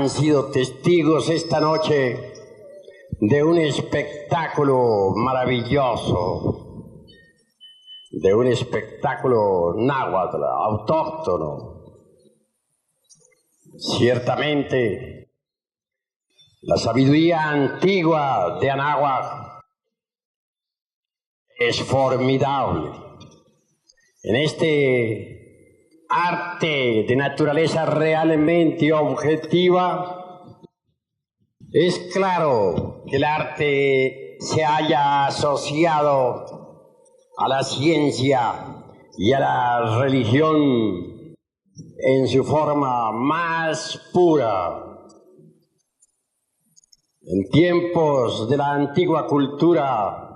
han sido testigos esta noche de un espectáculo maravilloso, de un espectáculo náhuatl, autóctono. Ciertamente, la sabiduría antigua de Anáhuac es formidable. En este arte de naturaleza realmente objetiva, es claro que el arte se haya asociado a la ciencia y a la religión en su forma más pura. En tiempos de la antigua cultura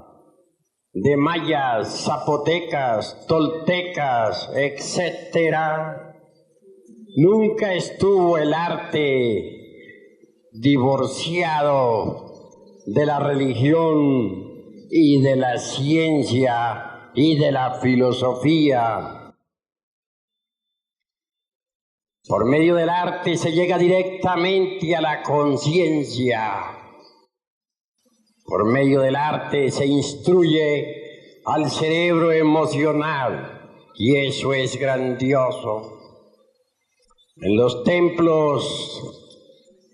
de mayas, zapotecas, toltecas, etc., nunca estuvo el arte divorciado de la religión y de la ciencia y de la filosofía. Por medio del arte se llega directamente a la conciencia. Por medio del arte se instruye al cerebro emocional y eso es grandioso. En los templos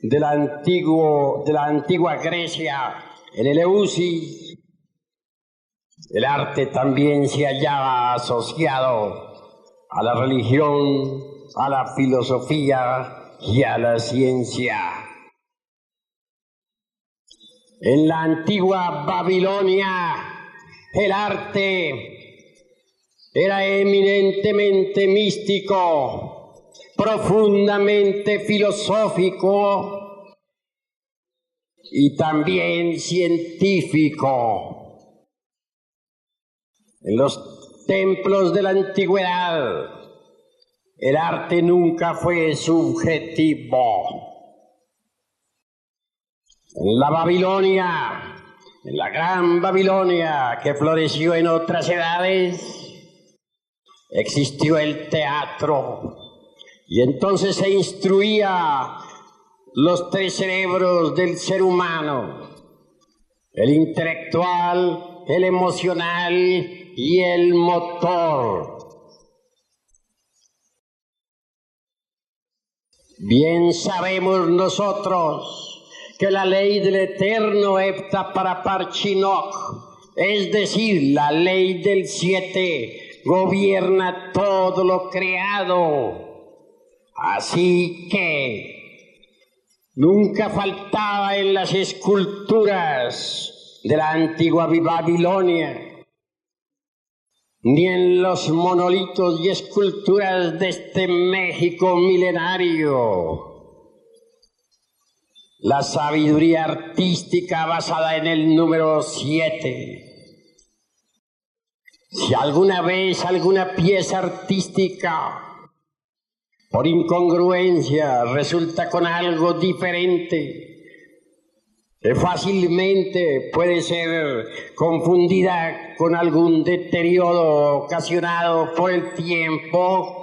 de la antigua Grecia, en Eleusis, el arte también se hallaba asociado a la religión, a la filosofía y a la ciencia. En la antigua Babilonia, el arte era eminentemente místico, profundamente filosófico y también científico. En los templos de la antigüedad, el arte nunca fue subjetivo. En la Babilonia, en la gran Babilonia que floreció en otras edades, existió el teatro y entonces se instruía los tres cerebros del ser humano, el intelectual, el emocional y el motor. Bien sabemos nosotros que la ley del eterno hepta para parchinoc, es decir, la ley del 7, gobierna todo lo creado. Así que nunca faltaba en las esculturas de la antigua Babilonia, ni en los monolitos y esculturas de este México milenario, la sabiduría artística basada en el número 7. Si alguna vez alguna pieza artística, por incongruencia, resulta con algo diferente, que fácilmente puede ser confundida con algún deterioro ocasionado por el tiempo,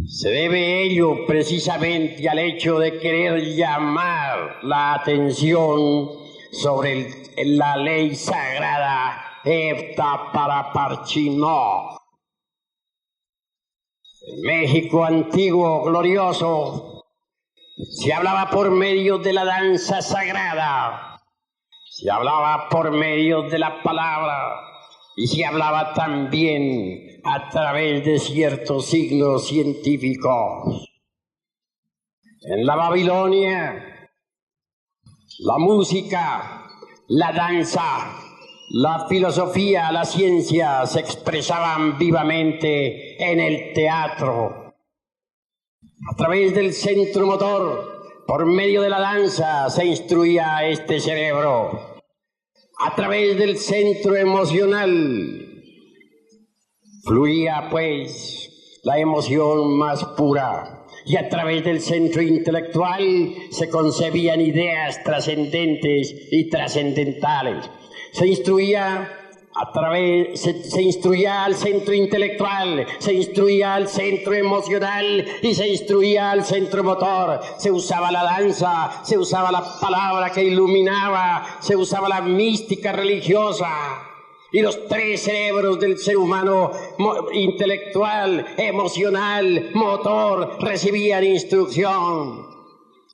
se debe ello precisamente al hecho de querer llamar la atención sobre la ley sagrada hepta para parchinoc. En México antiguo glorioso se hablaba por medio de la danza sagrada, se hablaba por medio de la palabra y se hablaba también a través de ciertos signos científicos. En la Babilonia, la música, la danza, la filosofía, la ciencia se expresaban vivamente en el teatro. A través del centro motor, por medio de la danza, se instruía este cerebro. A través del centro emocional, fluía pues la emoción más pura y a través del centro intelectual se concebían ideas trascendentes y trascendentales. Se instruía Se instruía al centro intelectual, se instruía al centro emocional y se instruía al centro motor. Se usaba la danza, se usaba la palabra que iluminaba, se usaba la mística religiosa. Y los tres cerebros del ser humano, intelectual, emocional, motor, recibían instrucción.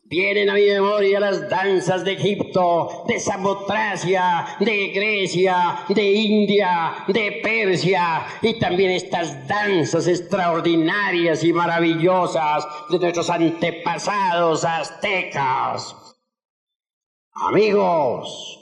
Vienen a mi memoria las danzas de Egipto, de Samotracia, de Grecia, de India, de Persia, y también estas danzas extraordinarias y maravillosas de nuestros antepasados aztecas. Amigos,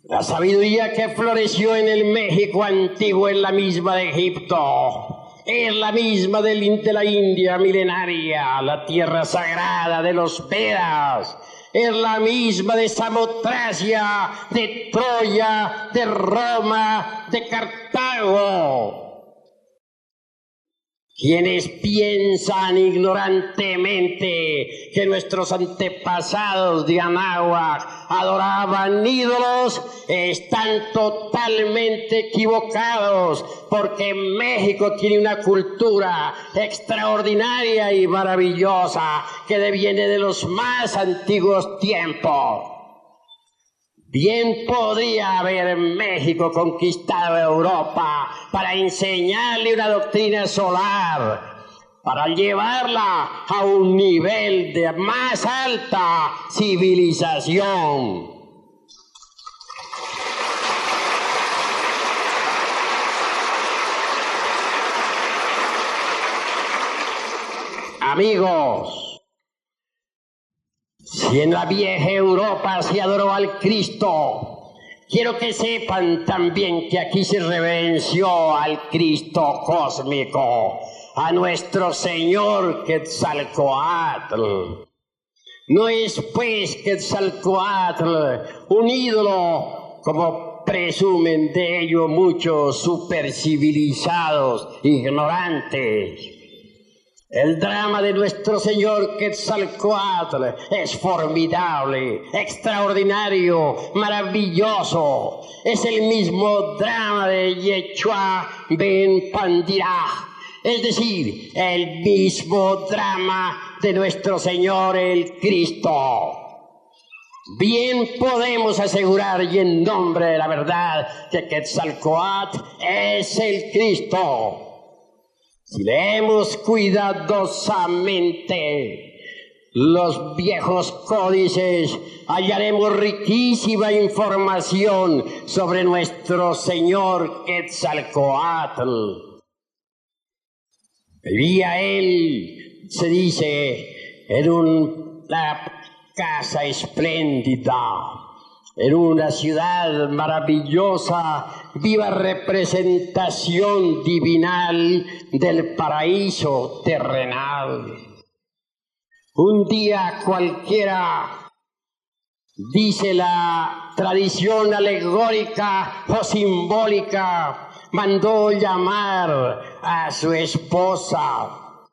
la sabiduría que floreció en el México antiguo es la misma de Egipto. Es la misma de la India milenaria, la tierra sagrada de los Vedas. Es la misma de Samotracia, de Troya, de Roma, de Cartago. Quienes piensan ignorantemente que nuestros antepasados de Anáhuac adoraban ídolos están totalmente equivocados, porque México tiene una cultura extraordinaria y maravillosa que deviene de los más antiguos tiempos. Bien podría haber México conquistado Europa para enseñarle una doctrina solar, para llevarla a un nivel de más alta civilización. Amigos, si en la vieja Europa se adoró al Cristo, quiero que sepan también que aquí se reverenció al Cristo cósmico, a nuestro Señor Quetzalcóatl. No es pues Quetzalcóatl un ídolo, como presumen de ello muchos supercivilizados ignorantes. El drama de nuestro Señor Quetzalcóatl es formidable, extraordinario, maravilloso. Es el mismo drama de Yeshua Ben Pandirá, es decir, el mismo drama de nuestro Señor el Cristo. Bien podemos asegurar y en nombre de la verdad que Quetzalcóatl es el Cristo. Si leemos cuidadosamente los viejos códices, hallaremos riquísima información sobre nuestro Señor Quetzalcóatl. Vivía él, se dice, en una casa espléndida, en una ciudad maravillosa, viva representación divinal del paraíso terrenal. Un día cualquiera, dice la tradición alegórica o simbólica, mandó llamar a su esposa.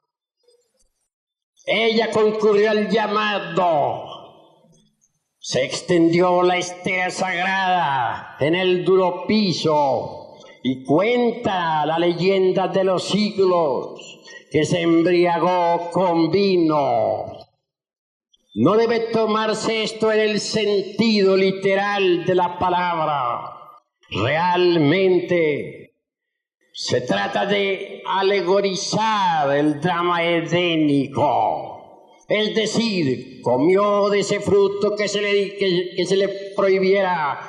Ella concurrió al llamado. Se extendió la estera sagrada en el duro piso y cuenta la leyenda de los siglos que se embriagó con vino. No debe tomarse esto en el sentido literal de la palabra. Realmente se trata de alegorizar el drama edénico. Es decir, comió de ese fruto que se le prohibiera,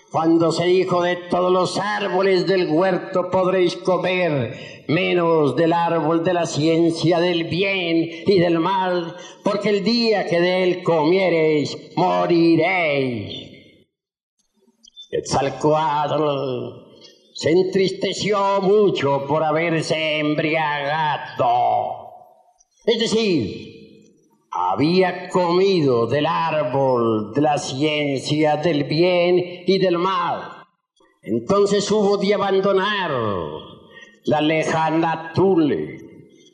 cuando se dijo: de todos los árboles del huerto podréis comer, menos del árbol de la ciencia del bien y del mal, porque el día que de él comiereis, moriréis. Quetzalcóatl se entristeció mucho por haberse embriagado. Es decir, había comido del árbol de la ciencia del bien y del mal. Entonces hubo de abandonar la lejana Tule,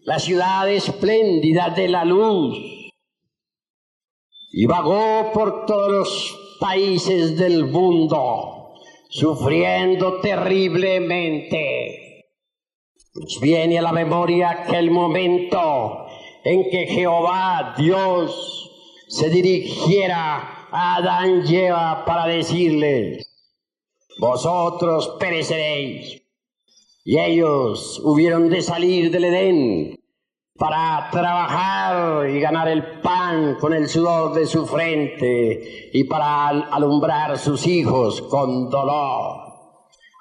la ciudad espléndida de la luz, y vagó por todos los países del mundo, sufriendo terriblemente. Nos viene a la memoria aquel momento en que Jehová, Dios, se dirigiera a Adán y Eva para decirles: vosotros pereceréis. Y ellos hubieron de salir del Edén para trabajar y ganar el pan con el sudor de su frente y para alumbrar sus hijos con dolor.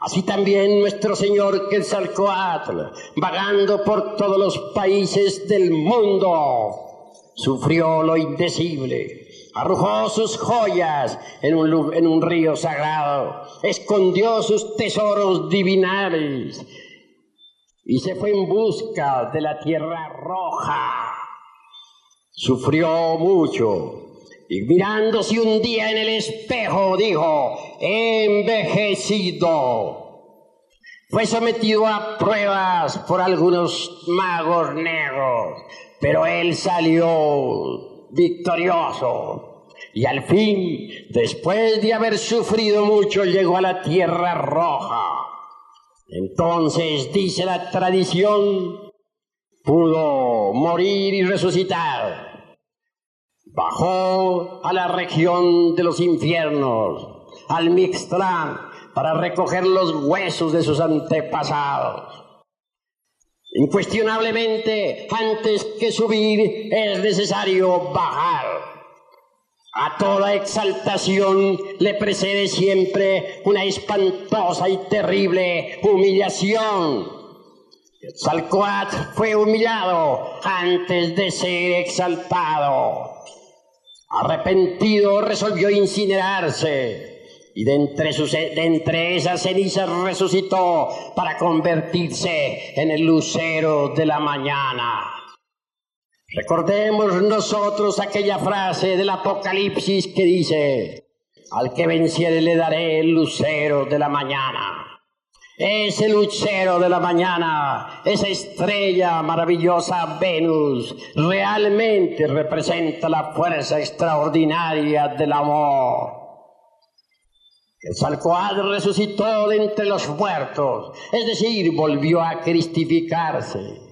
Así también nuestro Señor Quetzalcóatl, vagando por todos los países del mundo, sufrió lo indecible, arrojó sus joyas en un río sagrado, escondió sus tesoros divinales y se fue en busca de la tierra roja. Sufrió mucho y mirándose un día en el espejo dijo: he envejecido. Fue sometido a pruebas por algunos magos negros, pero él salió victorioso. Y al fin, después de haber sufrido mucho, llegó a la tierra roja. Entonces, dice la tradición, pudo morir y resucitar. Bajó a la región de los infiernos, al Mixtlán, para recoger los huesos de sus antepasados. Incuestionablemente, antes que subir, es necesario bajar. A toda exaltación le precede siempre una espantosa y terrible humillación. Quetzalcóatl fue humillado antes de ser exaltado. Arrepentido, resolvió incinerarse. Y de entre esas cenizas resucitó para convertirse en el lucero de la mañana. Recordemos nosotros aquella frase del Apocalipsis que dice: al que venciere le daré el lucero de la mañana. Ese lucero de la mañana, esa estrella maravillosa Venus, realmente representa la fuerza extraordinaria del amor. Quetzalcóatl resucitó de entre los muertos, es decir, volvió a cristificarse.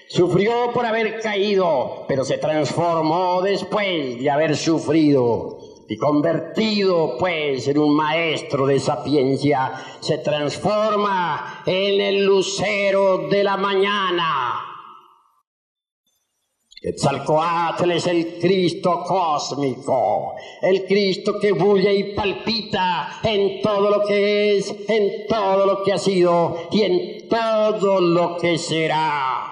Sufrió por haber caído, pero se transformó después de haber sufrido. Y convertido, pues, en un maestro de sapiencia, se transforma en el lucero de la mañana. Quetzalcóatl es el Cristo cósmico, el Cristo que bulle y palpita en todo lo que es, en todo lo que ha sido y en todo lo que será.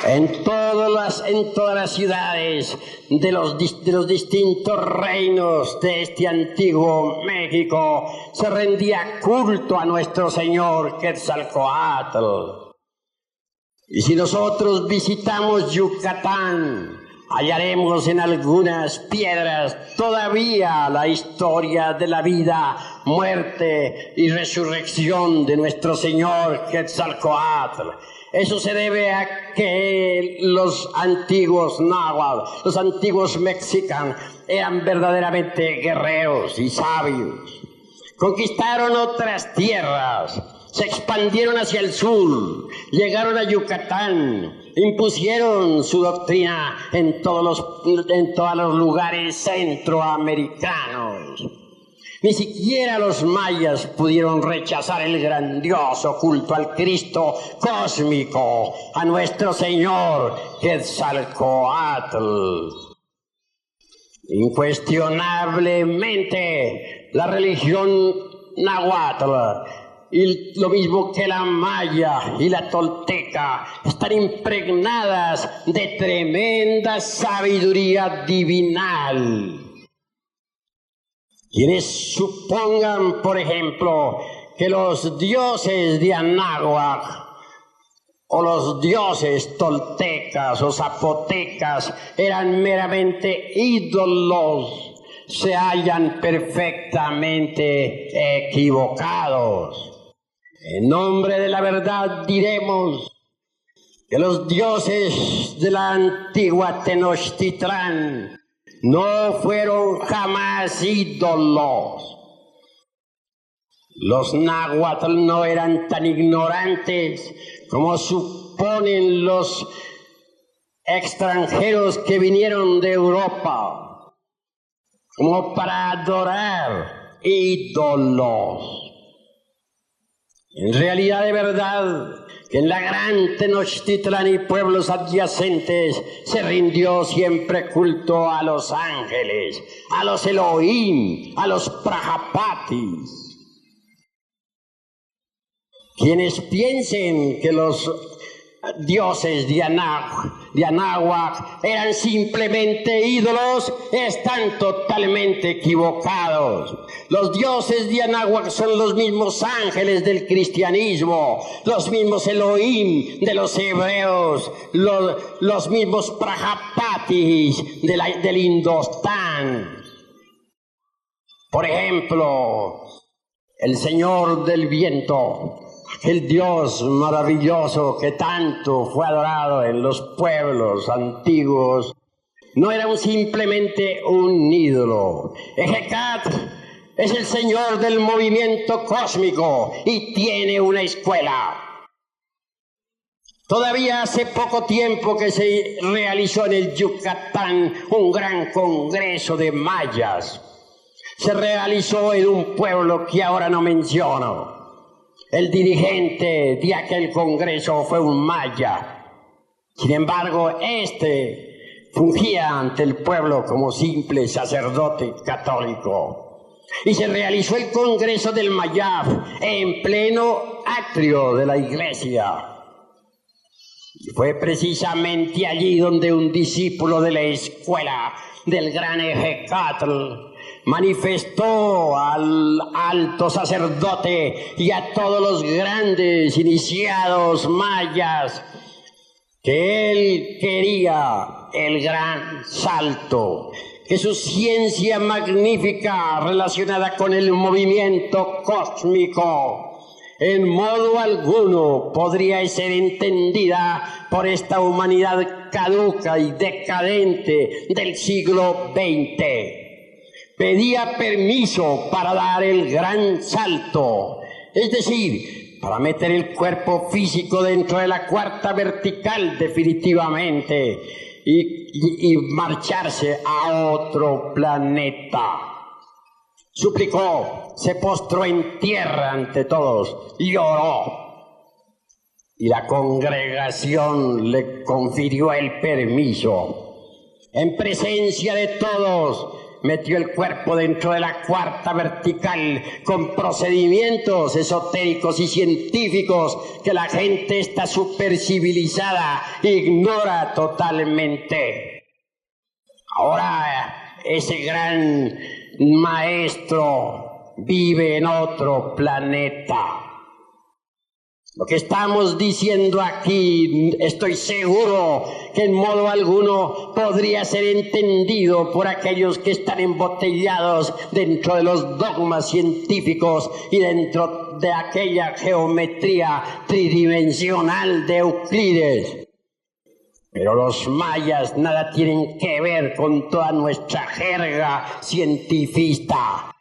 En todas las ciudades de los distintos reinos de este antiguo México se rendía culto a nuestro Señor Quetzalcóatl. Y si nosotros visitamos Yucatán, hallaremos en algunas piedras todavía la historia de la vida, muerte y resurrección de nuestro Señor Quetzalcóatl. Eso se debe a que los antiguos náhuatl, los antiguos mexicanos, eran verdaderamente guerreros y sabios. Conquistaron otras tierras, se expandieron hacia el sur, llegaron a Yucatán, impusieron su doctrina en todos los lugares centroamericanos. Ni siquiera los mayas pudieron rechazar el grandioso culto al Cristo cósmico, a nuestro Señor Quetzalcóatl. Incuestionablemente, la religión náhuatl, y lo mismo que la maya y la tolteca, están impregnadas de tremenda sabiduría divinal. Quienes supongan, por ejemplo, que los dioses de Anáhuac o los dioses toltecas o zapotecas eran meramente ídolos, se hallan perfectamente equivocados. En nombre de la verdad diremos que los dioses de la antigua Tenochtitlán no fueron jamás ídolos. Los náhuatl no eran tan ignorantes como suponen los extranjeros que vinieron de Europa, como para adorar ídolos. En realidad, de verdad, que en la gran Tenochtitlán y pueblos adyacentes se rindió siempre culto a los ángeles, a los Elohim, a los Prajapatis. Quienes piensen que los dioses de Anáhuac eran simplemente ídolos están totalmente equivocados. Los dioses de Anáhuac son los mismos ángeles del cristianismo, los mismos Elohim de los hebreos, los mismos Prajapatis del Indostán. Por ejemplo, el Señor del Viento, el Dios maravilloso que tanto fue adorado en los pueblos antiguos, no era simplemente un ídolo. Hecate es el Señor del movimiento cósmico y tiene una escuela. Todavía hace poco tiempo que se realizó en el Yucatán un gran congreso de mayas. Se realizó en un pueblo que ahora no menciono. El dirigente de aquel congreso fue un maya. Sin embargo, fungía ante el pueblo como simple sacerdote católico. Y se realizó el congreso del Mayab en pleno atrio de la iglesia. Y fue precisamente allí donde un discípulo de la escuela del gran Ejecatl manifestó al alto sacerdote y a todos los grandes iniciados mayas que él quería el gran salto, que su ciencia magnífica relacionada con el movimiento cósmico en modo alguno podría ser entendida por esta humanidad caduca y decadente del siglo XX. Pedía permiso para dar el gran salto, es decir, para meter el cuerpo físico dentro de la cuarta vertical definitivamente y marcharse a otro planeta. Suplicó, se postró en tierra ante todos y oró. Y la congregación le confirió el permiso. En presencia de todos, metió el cuerpo dentro de la cuarta vertical con procedimientos esotéricos y científicos que la gente está supercivilizada ignora totalmente. Ahora ese gran maestro vive en otro planeta. Lo que estamos diciendo aquí, estoy seguro que en modo alguno podría ser entendido por aquellos que están embotellados dentro de los dogmas científicos y dentro de aquella geometría tridimensional de Euclides. Pero los mayas nada tienen que ver con toda nuestra jerga cientifista.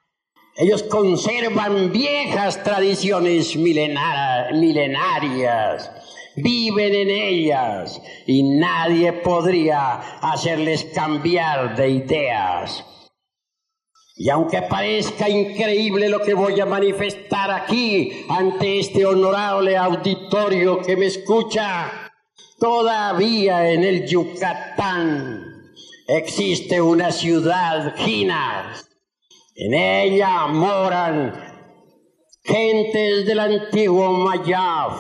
Ellos conservan viejas tradiciones milenarias, viven en ellas y nadie podría hacerles cambiar de ideas. Y aunque parezca increíble lo que voy a manifestar aquí ante este honorable auditorio que me escucha, todavía en el Yucatán existe una ciudad Ginas. En ella moran gentes del antiguo Mayab.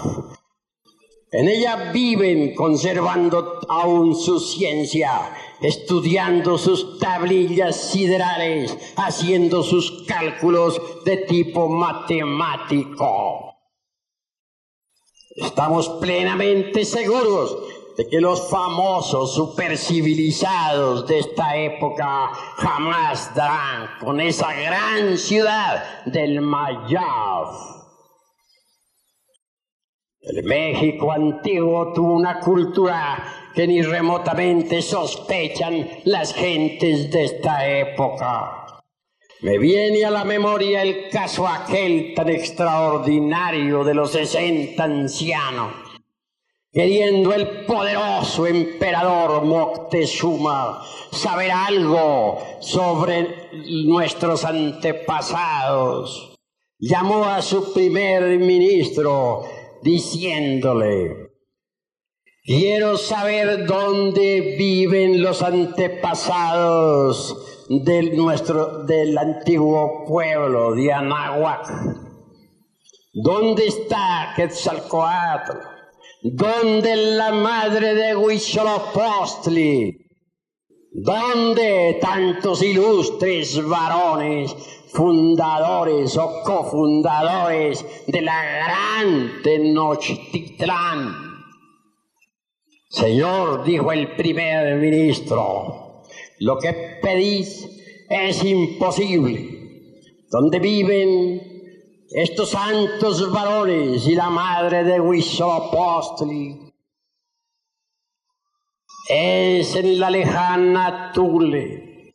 En ella viven conservando aún su ciencia, estudiando sus tablillas siderales, haciendo sus cálculos de tipo matemático. Estamos plenamente seguros de que los famosos supercivilizados de esta época jamás darán con esa gran ciudad del Mayab. El México antiguo tuvo una cultura que ni remotamente sospechan las gentes de esta época. Me viene a la memoria el caso aquel tan extraordinario de los 60 ancianos, queriendo el poderoso emperador Moctezuma saber algo sobre nuestros antepasados. Llamó a su primer ministro diciéndole: quiero saber dónde viven los antepasados del antiguo pueblo de Anáhuac. ¿Dónde está Quetzalcóatl? ¿Dónde la madre de Huitzilopochtli? ¿Dónde tantos ilustres varones, fundadores o cofundadores de la gran Tenochtitlán? Señor, dijo el primer ministro, lo que pedís es imposible. ¿Dónde viven estos santos varones y la madre de Huitzilopochtli? Es en la lejana Tule,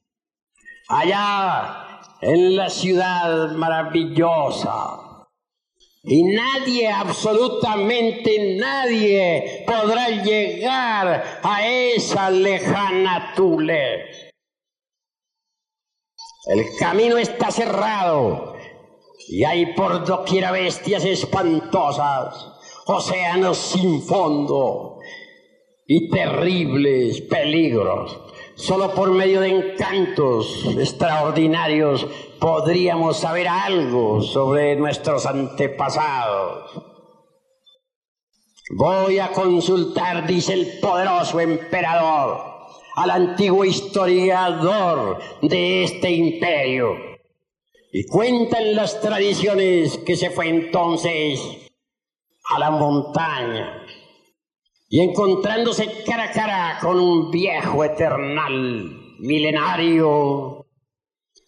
allá en la ciudad maravillosa. Y nadie, absolutamente nadie, podrá llegar a esa lejana Tule. El camino está cerrado y hay por doquiera bestias espantosas, océanos sin fondo y terribles peligros. Solo por medio de encantos extraordinarios podríamos saber algo sobre nuestros antepasados. Voy a consultar, dice el poderoso emperador, al antiguo historiador de este imperio. Y cuentan las tradiciones que se fue entonces a la montaña y encontrándose cara a cara con un viejo eternal milenario,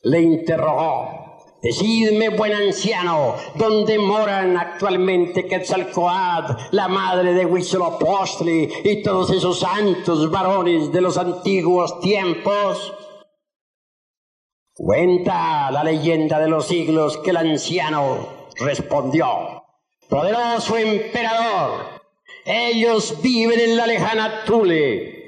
le interrogó: decidme, buen anciano, ¿dónde moran actualmente Quetzalcóatl, la madre de Huitzilopochtli y todos esos santos varones de los antiguos tiempos? Cuenta la leyenda de los siglos que el anciano respondió: poderoso emperador, ellos viven en la lejana Tule.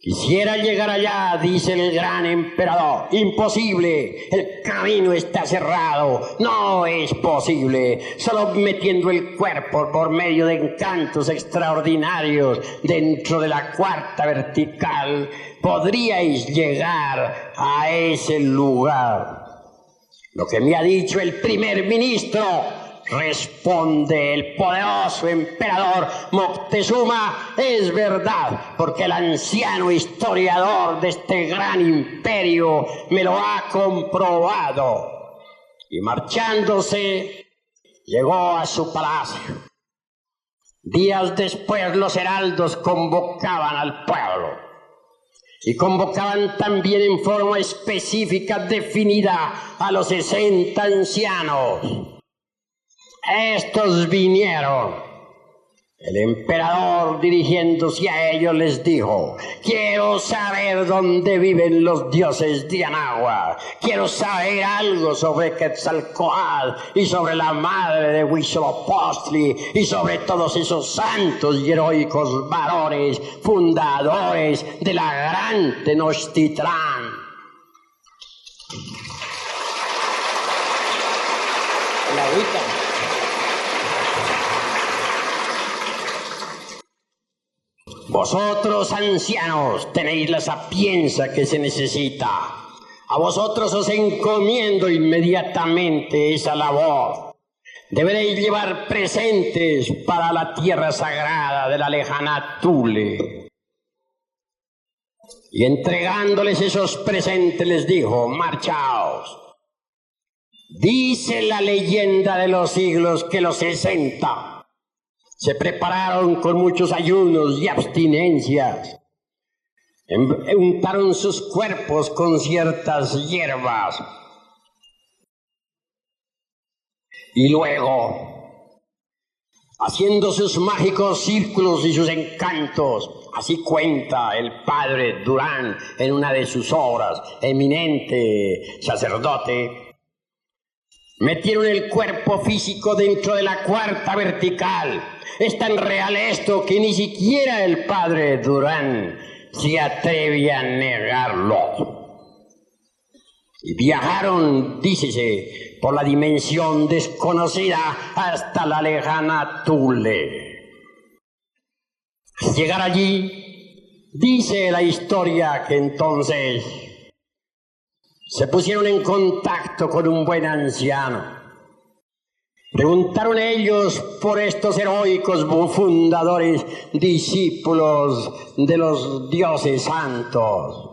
Quisiera llegar allá, dice el gran emperador. Imposible, el camino está cerrado. No es posible. Solo metiendo el cuerpo por medio de encantos extraordinarios dentro de la cuarta vertical podríais llegar a ese lugar. Lo que me ha dicho el primer ministro, responde el poderoso emperador Moctezuma, es verdad, porque el anciano historiador de este gran imperio me lo ha comprobado. Y marchándose, llegó a su palacio. Días después los heraldos convocaban al pueblo y convocaban también en forma específica definida a los 60 ancianos. Estos vinieron. El emperador, dirigiéndose a ellos, les dijo: quiero saber dónde viven los dioses de Anáhuac. Quiero saber algo sobre Quetzalcóatl y sobre la madre de Huitzilopochtli y sobre todos esos santos y heroicos varones fundadores de la gran Tenochtitlán. La agüita. Vosotros, ancianos, tenéis la sapienza que se necesita. A vosotros os encomiendo inmediatamente esa labor. Deberéis llevar presentes para la tierra sagrada de la lejana Tule. Y entregándoles esos presentes les dijo: marchaos. Dice la leyenda de los siglos que los 60 se prepararon con muchos ayunos y abstinencias. Untaron sus cuerpos con ciertas hierbas. Y luego, haciendo sus mágicos círculos y sus encantos. Así cuenta el padre Durán en una de sus obras, eminente sacerdote. Metieron el cuerpo físico dentro de la cuarta vertical. Es tan real esto que ni siquiera el padre Durán se atreve a negarlo. Y viajaron, dícese, por la dimensión desconocida hasta la lejana Thule. Al llegar allí, dice la historia que entonces se pusieron en contacto con un buen anciano. Preguntaron ellos por estos heroicos fundadores, discípulos de los dioses santos.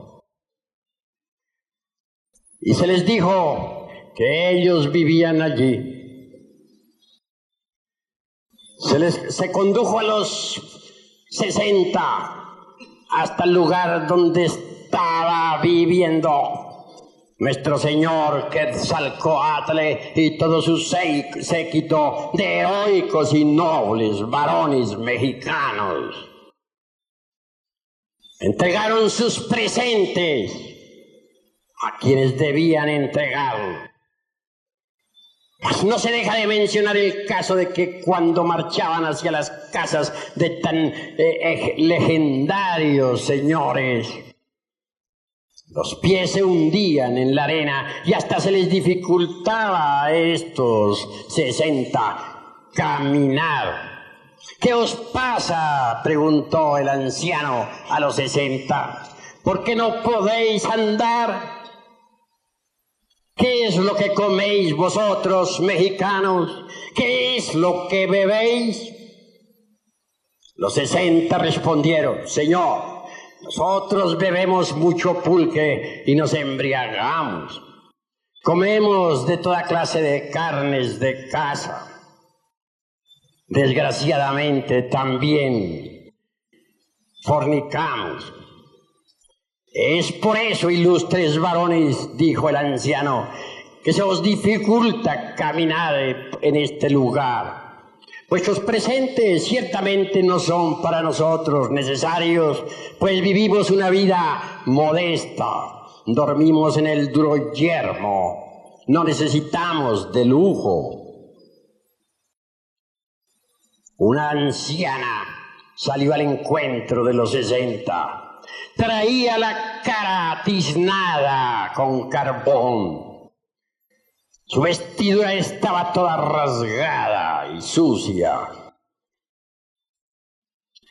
Y se les dijo que ellos vivían allí. Se condujo a los 60 hasta el lugar donde estaba viviendo nuestro señor Quetzalcóatl y todo su séquito de heroicos y nobles varones mexicanos. Entregaron sus presentes a quienes debían entregarlo. Pues no se deja de mencionar el caso de que cuando marchaban hacia las casas de tan legendarios señores, los pies se hundían en la arena y hasta se les dificultaba a estos 60 caminar. ¿Qué os pasa?, preguntó el anciano a los 60. ¿Por qué no podéis andar? ¿Qué es lo que coméis vosotros, mexicanos? ¿Qué es lo que bebéis? Los 60 respondieron: Señor, nosotros bebemos mucho pulque y nos embriagamos. Comemos de toda clase de carnes de caza. Desgraciadamente también fornicamos. Es por eso, ilustres varones, dijo el anciano, que se os dificulta caminar en este lugar. Vuestros presentes ciertamente no son para nosotros necesarios, pues vivimos una vida modesta, dormimos en el duro yermo, no necesitamos de lujo. Una anciana salió al encuentro de los 60. Traía la cara tiznada con carbón. Su vestidura estaba toda rasgada y sucia.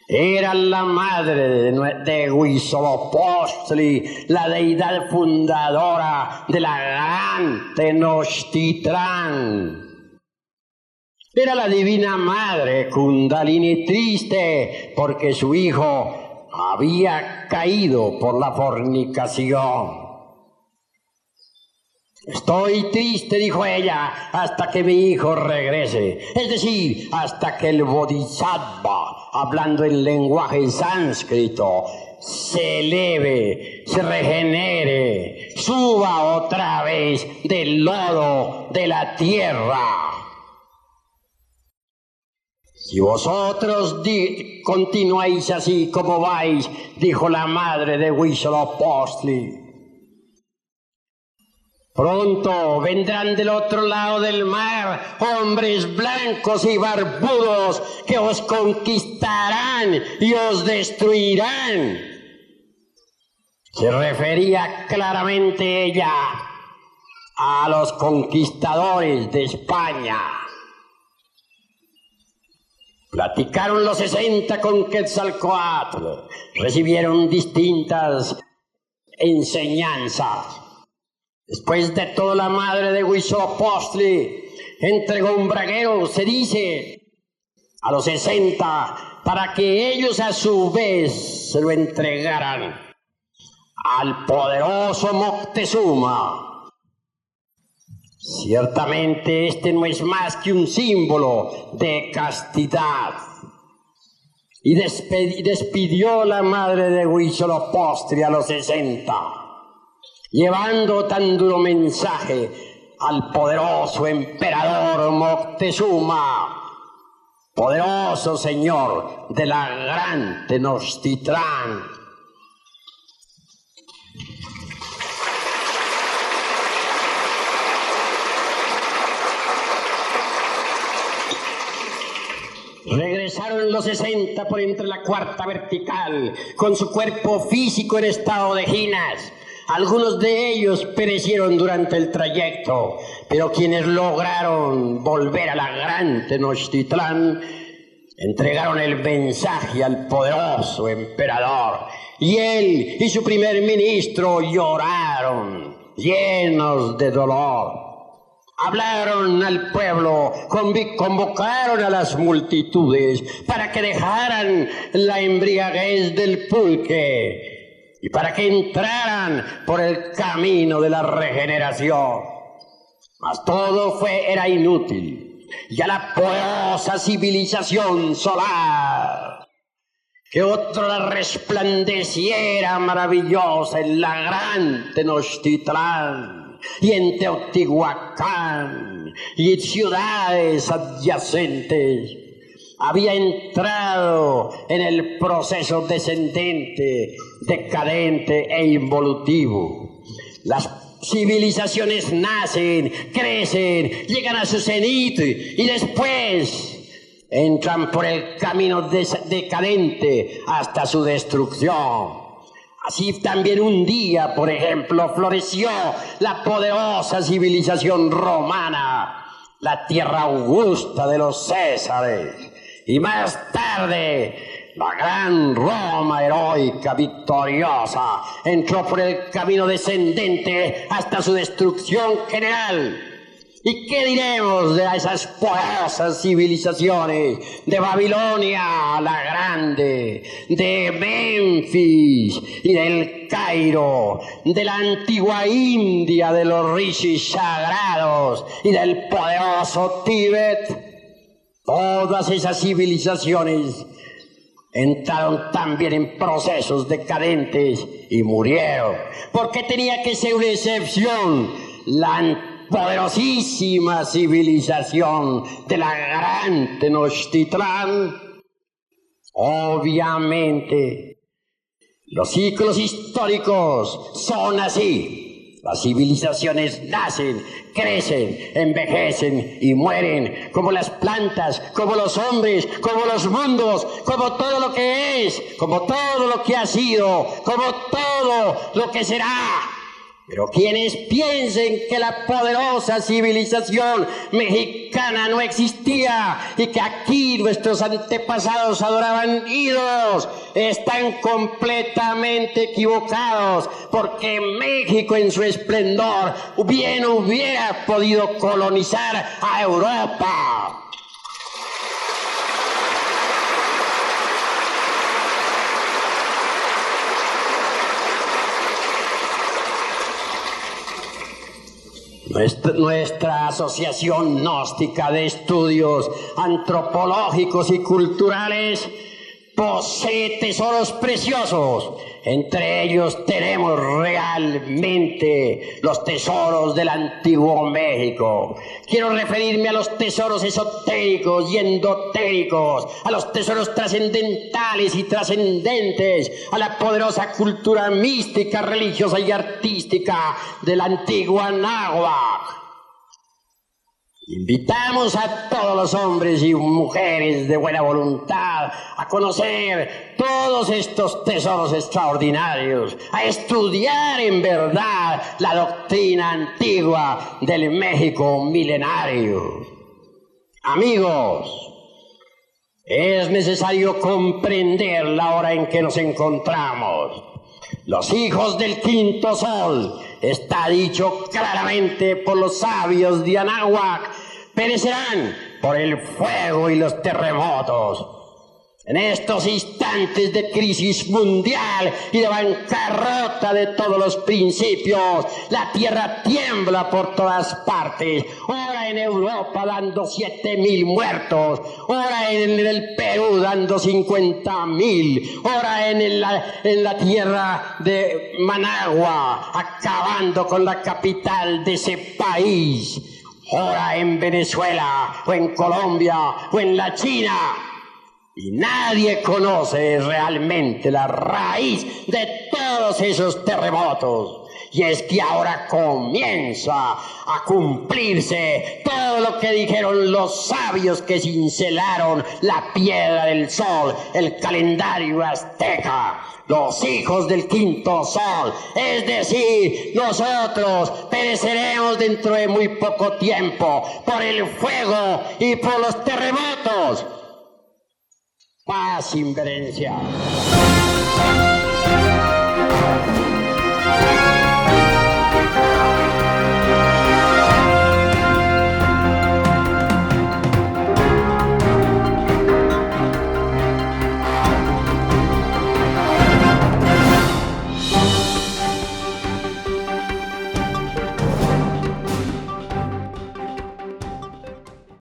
Era la madre de Huitzilopochtli, la deidad fundadora de la gran Tenochtitlán. Era la divina madre Kundalini, triste porque su hijo había caído por la fornicación. Estoy triste, dijo ella, hasta que mi hijo regrese, es decir, hasta que el Bodhisattva, hablando en lenguaje sánscrito, se eleve, se regenere, suba otra vez del lodo de la tierra. Si vosotros continuáis así como vais, dijo la madre de Huitzilopochtli, pronto vendrán del otro lado del mar hombres blancos y barbudos que os conquistarán y os destruirán. Se refería claramente ella a los conquistadores de España. Platicaron los 60 con Quetzalcóatl, recibieron distintas enseñanzas. Después de todo, la madre de Huitzilopochtli entregó un braguero, se dice, a los 60 para que ellos a su vez se lo entregaran al poderoso Moctezuma. Ciertamente este no es más que un símbolo de castidad. Y despidió la madre de Huitzilopochtli a los 60, llevando tan duro mensaje al poderoso emperador Moctezuma, poderoso señor de la gran Tenochtitlán. Regresaron en los 60 por entre la cuarta vertical, con su cuerpo físico en estado de ginas. Algunos de ellos perecieron durante el trayecto, pero quienes lograron volver a la gran Tenochtitlán entregaron el mensaje al poderoso emperador, y él y su primer ministro lloraron, llenos de dolor. Hablaron al pueblo, convocaron a las multitudes para que dejaran la embriaguez del pulque y para que entraran por el camino de la regeneración. Mas todo era inútil. Ya la poderosa civilización solar, que otra resplandeciera maravillosa en la gran Tenochtitlán y en Teotihuacán y en ciudades adyacentes, había entrado en el proceso descendente, decadente e involutivo. Las civilizaciones nacen, crecen, llegan a su cenit y después entran por el camino decadente hasta su destrucción. Así también un día, por ejemplo, floreció la poderosa civilización romana, la tierra augusta de los Césares, y más tarde la gran Roma heroica, victoriosa, entró por el camino descendente hasta su destrucción general. ¿Y qué diremos de esas poderosas civilizaciones de Babilonia la Grande, de Memphis y del Cairo, de la antigua India, de los rishis sagrados y del poderoso Tíbet? Todas esas civilizaciones entraron también en procesos decadentes y murieron, porque tenía que ser una excepción la poderosísima civilización de la gran Tenochtitlán. Obviamente, los ciclos históricos son así. Las civilizaciones nacen, crecen, envejecen y mueren, como las plantas, como los hombres, como los mundos, como todo lo que es, como todo lo que ha sido, como todo lo que será. Pero quienes piensen que la poderosa civilización mexicana no existía y que aquí nuestros antepasados adoraban ídolos, están completamente equivocados, porque México en su esplendor bien hubiera podido colonizar a Europa. Nuestra Asociación Gnóstica de Estudios Antropológicos y Culturales posee tesoros preciosos. Entre ellos tenemos realmente los tesoros del antiguo México. Quiero referirme a los tesoros esotéricos y endotéricos, a los tesoros trascendentales y trascendentes, a la poderosa cultura mística, religiosa y artística de la antigua náhuatl. Invitamos a todos los hombres y mujeres de buena voluntad a conocer todos estos tesoros extraordinarios, a estudiar en verdad la doctrina antigua del México milenario. Amigos, es necesario comprender la hora en que nos encontramos. Los hijos del quinto sol, está dicho claramente por los sabios de Anáhuac, perecerán por el fuego y los terremotos. En estos instantes de crisis mundial y de bancarrota de todos los principios, la tierra tiembla por todas partes. Ahora en Europa dando 7.000 muertos, ahora en el Perú dando 50.000, ahora en la tierra de Managua acabando con la capital de ese país. ora en Venezuela, o en Colombia, o en la China. Y nadie conoce realmente la raíz de todos esos terremotos. Y es que ahora comienza a cumplirse todo lo que dijeron los sabios que cincelaron la piedra del sol, el calendario azteca. Los hijos del quinto sol, es decir, nosotros pereceremos dentro de muy poco tiempo por el fuego y por los terremotos. Paz, inverencia.